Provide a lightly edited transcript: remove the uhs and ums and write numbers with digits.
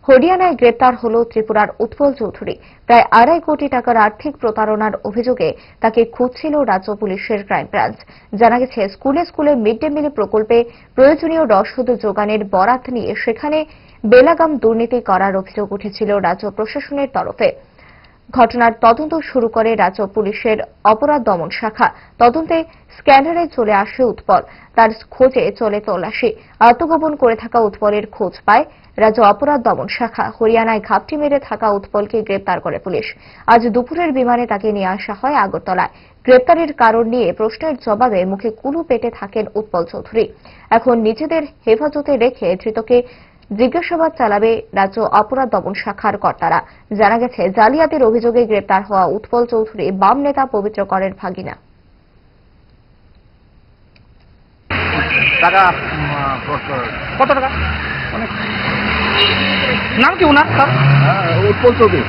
হরিয়ানায় গ্রেপ্তার হল ত্রিপুরার উৎপল চৌধুরী। প্রায় 2.5 কোটি টাকার আর্থিক প্রতারণার অভিযোগে তাকে খুঁজছিল রাজ্য পুলিশের ক্রাইম ব্রাঞ্চ। জানা গেছে, স্কুলে স্কুলে মিড ডে মিল প্রকল্পে প্রয়োজনীয় রসদ যোগানের বরাত নিয়ে সেখানে বেলাগাম দুর্নীতি করার অভিযোগ উঠেছিল রাজ্য প্রশাসনের তরফে। ঘটনার তদন্ত শুরু করে রাজ্য পুলিশের অপরাধ দমন শাখা। তদন্তে স্ক্যানারে চলে আসে উৎপল। তার খোঁজে চলে তল্লাশি। আত্মগোপন করে থাকা উৎপলের খোঁজ পায় রাজ্য অপরাধ দমন শাখা। হরিয়ানায় ঘাপটি মেরে থাকা উৎপলকে গ্রেপ্তার করে পুলিশ। আজ দুপুরের বিমানে তাকে নিয়ে আসা হয় আগরতলায়। গ্রেপ্তারের কারণ নিয়ে প্রশ্নের জবাবে মুখে কুলু পেটে থাকেন উৎপল চৌধুরী। এখন নিজেদের হেফাজতে রেখে ধৃতকে জিজ্ঞাসাবাদ চালাবে রাজ্য অপরাধ দমন শাখার কর্তারা। জানা গেছে, জালিয়াতির অভিযোগে গ্রেপ্তার হওয়া উৎপল চৌধুরী বাম নেতা পবিত্র করের ভাগিনা। টাকা কত টাকা? নাম কি ওনার? উৎপল চৌধুরী।